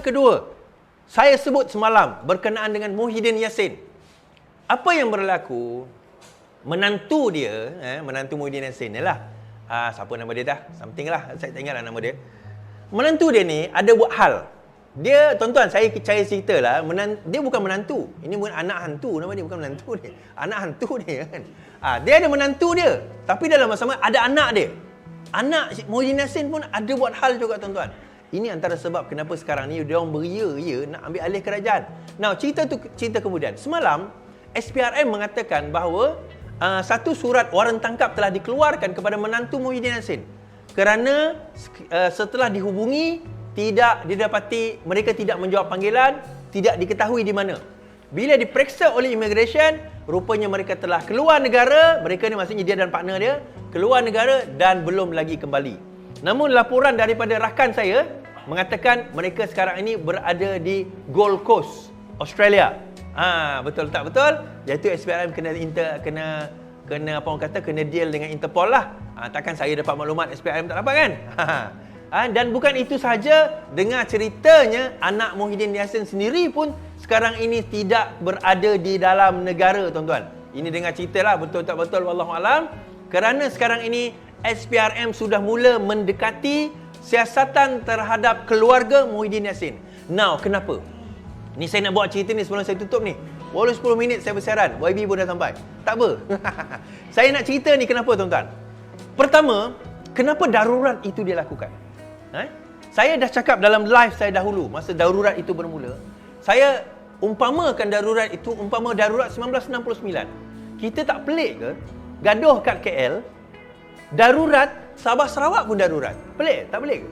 Yang kedua, saya sebut semalam berkenaan dengan Muhyiddin Yassin. Apa yang berlaku, menantu Muhyiddin Yassin ni lah. Siapa nama dia dah? Something lah, saya tak ingat lah nama dia. Menantu dia ni ada buat hal. Dia, tuan-tuan, saya cerita lah, dia bukan menantu. Ini bukan anak hantu nama dia, bukan menantu dia. Anak hantu dia kan. Dia ada menantu dia, tapi dalam masa ada anak dia. Anak Muhyiddin Yassin pun ada buat hal juga, tuan-tuan. Ini antara sebab kenapa sekarang ni dia orang beria-ria nak ambil alih kerajaan. Now, cerita kemudian. Semalam, SPRM mengatakan bahawa satu surat waran tangkap telah dikeluarkan kepada menantu Muhyiddin Yassin. Kerana setelah dihubungi, tidak didapati, mereka tidak menjawab panggilan, tidak diketahui di mana. Bila diperiksa oleh immigration, rupanya mereka telah keluar negara, mereka ni maksudnya dia dan partner dia, keluar negara dan belum lagi kembali. Namun laporan daripada rakan saya mengatakan mereka sekarang ini berada di Gold Coast, Australia. Betul tak betul? Iaitu SPRM kena apa orang kata, kena deal dengan Interpol lah. Takkan saya dapat maklumat SPRM tak dapat kan? Dan bukan itu sahaja, dengar ceritanya anak Muhyiddin Yassin sendiri pun sekarang ini tidak berada di dalam negara, tuan-tuan. Ini dengar cerita lah, betul tak betul wallahualam. Kerana sekarang ini SPRM sudah mula mendekati siasatan terhadap keluarga Muhyiddin Yassin. Now, kenapa? Ni saya nak buat cerita ni sebelum saya tutup ni. Walau 10 minit saya bersiaran, YB pun dah sampai. Tak apa. Saya nak cerita ni kenapa, tuan-tuan. Pertama, kenapa darurat itu dilakukan? Saya dah cakap dalam live saya dahulu, masa darurat itu bermula. Saya umpamakan darurat itu, umpama darurat 1969. Kita tak pelik ke? Gaduh kat KL, darurat, Sabah Sarawak pun darurat. Pelik? Tak pelik ke?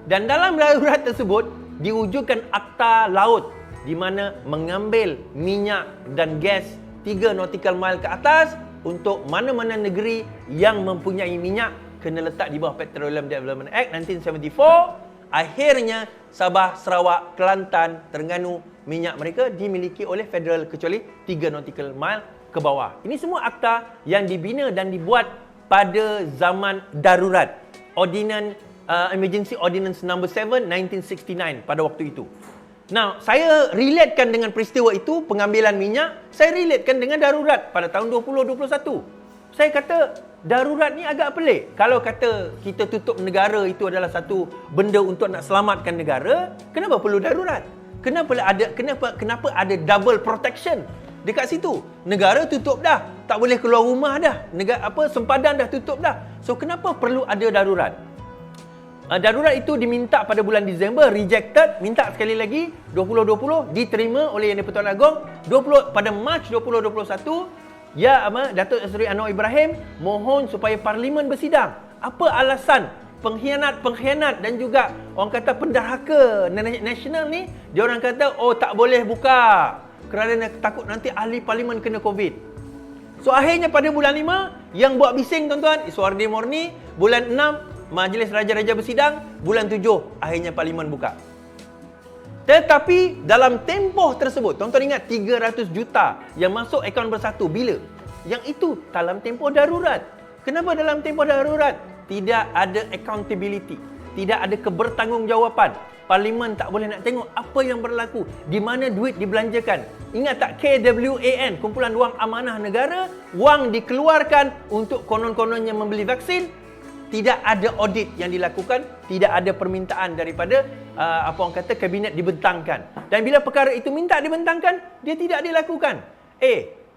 Dan dalam darurat tersebut, diwujudkan akta laut, di mana mengambil minyak dan gas 3 nautical mile ke atas untuk mana-mana negeri yang mempunyai minyak kena letak di bawah Petroleum Development Act 1974. Akhirnya Sabah, Sarawak, Kelantan, Terengganu, minyak mereka dimiliki oleh federal kecuali 3 nautical mile ke bawah. Ini semua akta yang dibina dan dibuat pada zaman darurat. Emergency Ordinance No. 7 1969 pada waktu itu. Now, saya relatekan dengan peristiwa itu, pengambilan minyak, saya relatekan dengan darurat pada tahun 2021. Saya kata, darurat ni agak pelik. Kalau kata kita tutup negara itu adalah satu benda untuk nak selamatkan negara, kenapa perlu darurat? Kenapa ada double protection dekat situ? Negara tutup dah, tak boleh keluar rumah dah. Sempadan dah tutup dah. So kenapa perlu ada darurat? Darurat itu diminta pada bulan Disember, rejected, minta sekali lagi 2020, diterima oleh Yang di-Pertuan Agong. Pada Mac 2021, Datuk Seri Anwar Ibrahim mohon supaya Parlimen bersidang. Apa alasan pengkhianat dan juga orang kata penderhaka nasional ni? Dia orang kata tak boleh buka kerana takut nanti ahli Parlimen kena COVID. So akhirnya pada bulan 5 yang buat bising, tuan-tuan, Iswardi Morni. Bulan 6 Majlis Raja-Raja bersidang. Bulan 7 akhirnya Parlimen buka. Tetapi dalam tempoh tersebut, tuan-tuan ingat 300 juta yang masuk akaun bersatu bila? Yang itu dalam tempoh darurat. Kenapa dalam tempoh darurat? Tidak ada accountability, tidak ada kebertanggungjawaban. Parlimen tak boleh nak tengok apa yang berlaku, di mana duit dibelanjakan. Ingat tak KWAN, Kumpulan Wang Amanah Negara, wang dikeluarkan untuk konon-kononnya membeli vaksin. Tidak ada audit yang dilakukan, tidak ada permintaan daripada kabinet dibentangkan. Dan bila perkara itu minta dibentangkan, dia tidak dilakukan.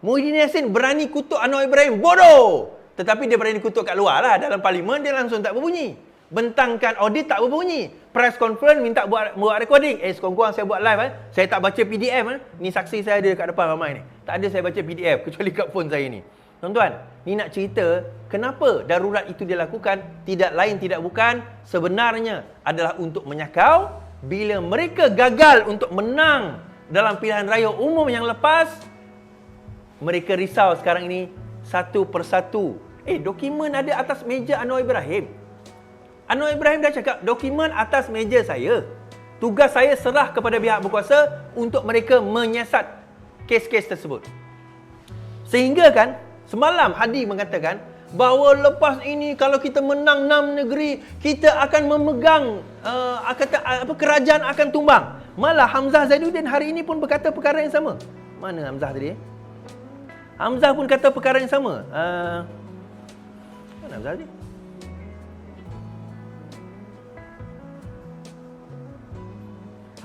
Muhyiddin Yassin berani kutuk Anwar Ibrahim, bodoh. Tetapi dia berani kutuk kat luar lah. Dalam Parlimen dia langsung tak berbunyi. Bentangkan audit tak berbunyi. Press conference minta buat recording. Sekurang-kurang saya buat live. Saya tak baca PDF. Ni saksi saya ada kat depan ramai ni. Tak ada saya baca PDF kecuali kat phone saya ni. Tuan-tuan, ni nak cerita kenapa darurat itu dilakukan. Tidak lain tidak bukan, sebenarnya adalah untuk menyakau. Bila mereka gagal untuk menang dalam pilihan raya umum yang lepas, mereka risau sekarang ini satu persatu. Dokumen ada atas meja Anwar Ibrahim. Anwar Ibrahim dah cakap, dokumen atas meja saya. Tugas saya serah kepada pihak berkuasa untuk mereka menyiasat kes-kes tersebut. Sehingga kan, semalam Hadi mengatakan bahawa lepas ini kalau kita menang 6 negeri, kita akan memegang kerajaan akan tumbang. Malah Hamzah Zainuddin hari ini pun berkata perkara yang sama. Mana Hamzah tadi? Hamzah pun kata perkara yang sama. Mana Hamzah tadi?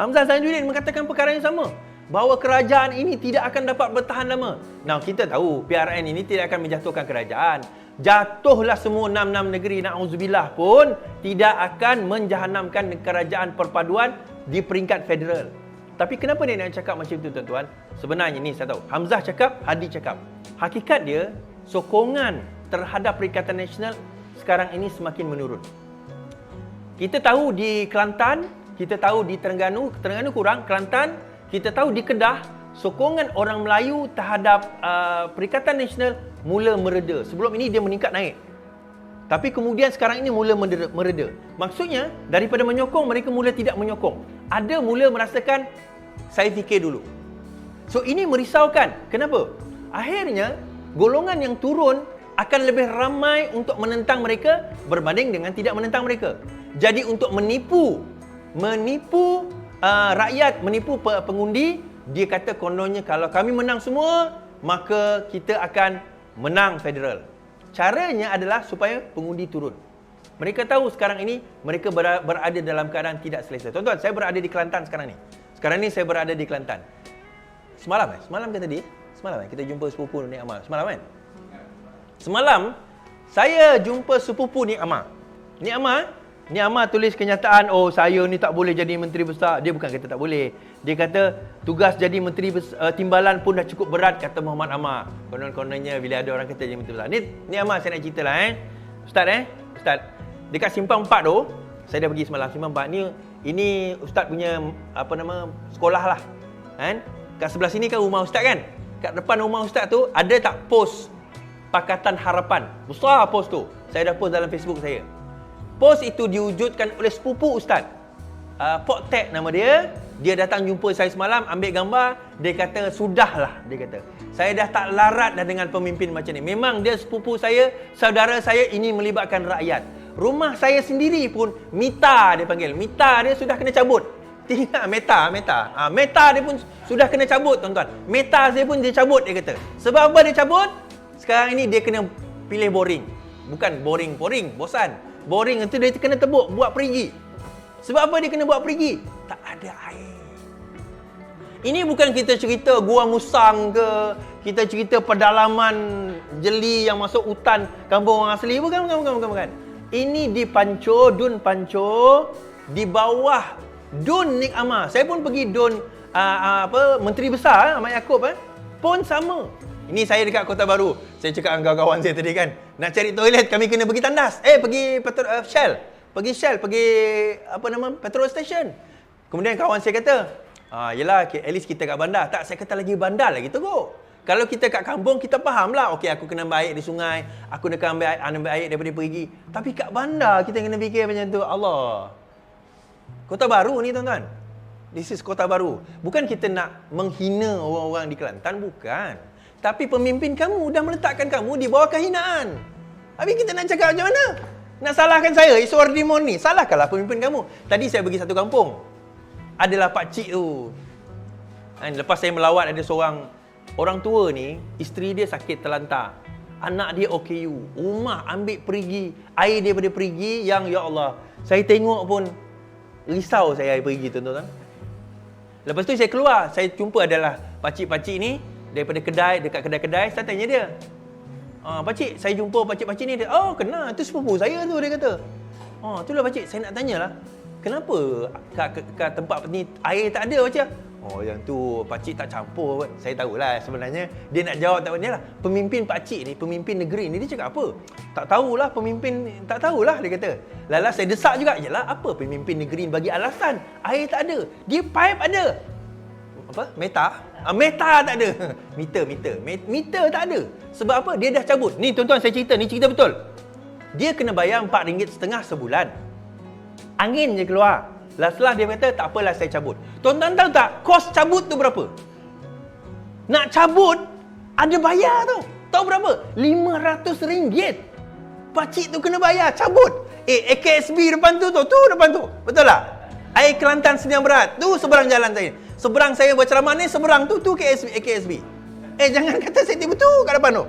Hamzah Zainuddin mengatakan perkara yang sama, bahawa kerajaan ini tidak akan dapat bertahan lama. Nah, kita tahu PRN ini tidak akan menjatuhkan kerajaan. Jatuhlah semua 6 negeri, na'udzubillah pun tidak akan menjahanamkan kerajaan perpaduan di peringkat federal. Tapi kenapa dia nak cakap macam tu, tuan-tuan? Sebenarnya ni saya tahu, Hamzah cakap, Hadi cakap. Hakikat dia, sokongan terhadap Perikatan Nasional sekarang ini semakin menurun. Kita tahu di Kelantan, kita tahu di Terengganu kurang, Kelantan, kita tahu di Kedah, sokongan orang Melayu terhadap Perikatan Nasional mula mereda. Sebelum ini dia meningkat naik. Tapi kemudian sekarang ini mula mereda. Maksudnya, daripada menyokong, mereka mula tidak menyokong. Ada mula merasakan, saya fikir dulu. So, ini merisaukan. Kenapa? Akhirnya, golongan yang turun akan lebih ramai untuk menentang mereka berbanding dengan tidak menentang mereka. Jadi, untuk menipu rakyat, menipu pengundi, dia kata kononnya kalau kami menang semua, maka kita akan menang federal. Caranya adalah supaya pengundi turun. Mereka tahu sekarang ini mereka berada dalam keadaan tidak selesa. Tuan-tuan, saya berada di Kelantan sekarang ni. Sekarang ni saya berada di Kelantan. Semalam ke tadi? Semalam kita jumpa sepupu Nik Amar. Semalam kan? Semalam saya jumpa sepupu Nik Amar. Nik Amar tulis kenyataan, oh saya ni tak boleh jadi menteri besar. Dia bukan kata tak boleh. Dia kata tugas jadi menteri timbalan pun dah cukup berat, kata Muhammad Amar. Konon-kononnya bila ada orang kata jadi menteri besar. Ni Amar saya nak cerita lah Ustaz. Dekat Simpang 4 tu, saya dah pergi semalam Simpang 4 ni. Ini Ustaz punya sekolah lah. Kan? Kat sebelah sini kan rumah Ustaz kan? Kat depan rumah Ustaz tu ada tak pos Pakatan Harapan? Besar pos tu. Saya dah post dalam Facebook saya. Pos itu diwujudkan oleh sepupu Ustaz. Pok Tek nama dia. Dia datang jumpa saya semalam, ambil gambar. Dia kata, sudahlah. Dia kata, saya dah tak larat dah dengan pemimpin macam ni. Memang dia sepupu saya, saudara saya, ini melibatkan rakyat. Rumah saya sendiri pun, Mita dia panggil. Mita dia sudah kena cabut. Tinggal Meta. Meta dia pun sudah kena cabut, tuan-tuan. Meta saya pun dia cabut, dia kata. Sebab apa dia cabut? Sekarang ini dia kena pilih boring. Bukan boring, bosan. Boring itu dia kena tebuk, buat perigi. Sebab apa dia kena buat perigi? Tak ada air. Ini bukan kita cerita Gua Musang ke, kita cerita pedalaman jeli yang masuk hutan kampung orang asli. Bukan. Ini di Panco, Dun Panco, di bawah Dun Nik Amar. Saya pun pergi Dun Menteri Besar Ahmad Yaakob pun sama. Ini saya dekat Kota Baru. Saya cakap dengan kawan-kawan saya tadi kan, nak cari toilet kami kena pergi tandas. Pergi Shell. Pergi petrol station. Kemudian kawan saya kata, yelah, at least kita kat bandar. Tak, saya kata lagi bandar lagi teruk. Kalau kita kat kampung, kita faham lah. Okey, aku kena ambil air di sungai. Aku nak ambil air daripada perigi. Tapi kat bandar, kita kena fikir macam tu. Allah. Kota Baru ni, tuan-tuan. This is Kota Baru. Bukan kita nak menghina orang-orang di Kelantan. Bukan. Tapi pemimpin kamu dah meletakkan kamu di bawah kehinaan. Habis kita nak cakap macam mana? Nak salahkan saya, Iswar Dimon ni. Salahkanlah pemimpin kamu. Tadi saya pergi satu kampung. Adalah pakcik tu. Lepas saya melawat, ada seorang orang tua ni, isteri dia sakit terlantar. Anak dia OKU. Rumah ambil perigi. Air daripada perigi yang, ya Allah. Saya tengok pun risau saya air perigi, tuan-tuan. Lepas tu saya keluar. Saya jumpa adalah pakcik-pakcik ni. Daripada kedai, dekat kedai-kedai, saya tanya dia. Pakcik, saya jumpa pakcik-pakcik ni. Dia, kena, tu sepupu saya tu, dia kata. Itulah pakcik, saya nak tanyalah. Kenapa kat tempat ni air tak ada, pakcik? Yang tu pakcik tak campur. Saya tahulah sebenarnya. Dia nak jawab tak benar lah. Pemimpin pakcik ni, pemimpin negeri ni, dia cakap apa? Tak tahulah pemimpin, tak tahulah, dia kata. Lala saya desak juga. Yalah, apa pemimpin negeri bagi alasan? Air tak ada. Dia pipe ada. Meta tak ada. Meter tak ada. Sebab apa? Dia dah cabut. Ni tuan-tuan, saya cerita. Ni cerita betul. Dia kena bayar RM4.5 sebulan. Angin je keluar. Setelah dia kata, tak apalah saya cabut. Tuan-tuan tahu tak? Kos cabut tu berapa? Nak cabut, ada bayar tu. Tahu berapa? RM500. Pakcik tu kena bayar, cabut. AKSB depan tu depan tu. Betul tak? Air Kelantan Sdn Bhd. Tu seberang jalan saya. Seberang saya berceramah ni, seberang tu KSB. Jangan kata saya tiba tu kat depan tu.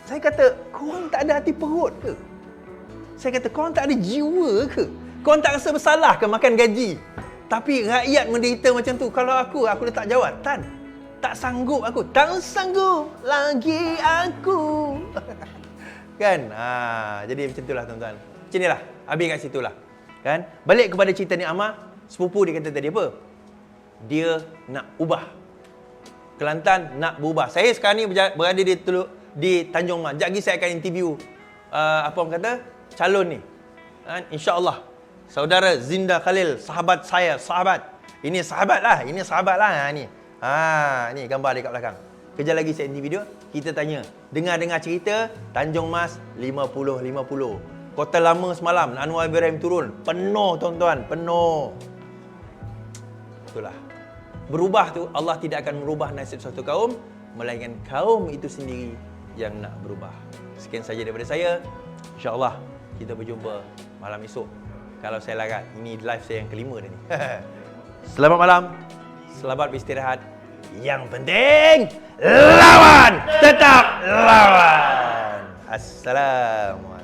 Saya kata, korang tak ada hati perut ke? Saya kata, korang tak ada jiwa ke? Korang tak rasa bersalah ke makan gaji? Tapi rakyat menderita macam tu. Kalau aku letak jawab, Tan, tak sanggup aku. Tak sanggup lagi aku. Kan? Jadi macam itulah tuan-tuan. Macam inilah. Habis kat situlah. Kan? Balik kepada cerita ni Amar, sepupu dia kata tadi apa? Dia nak ubah. Kelantan nak berubah. Saya sekarang ni berada di Tanjung Mas. Sekejap lagi saya akan interview apa orang kata? Calon ni. Kan? InsyaAllah. Saudara Zinda Khalil, sahabat saya, sahabat. Ini sahabat lah ni. Ni gambar dia kat belakang. Kejap lagi saya interview dia, kita tanya. Dengar cerita Tanjung Mas 50-50. Kota Lama semalam Anwar Ibrahim turun, penuh tuan-tuan, penuh. Itulah. Berubah tu Allah tidak akan merubah nasib suatu kaum, melainkan kaum itu sendiri yang nak berubah. Sekian saja daripada saya. InsyaAllah kita berjumpa malam esok. Kalau saya larat, ini live saya yang kelima dah ni. Selamat malam. Selamat beristirahat. Yang penting, lawan! Tetap lawan! Assalamualaikum.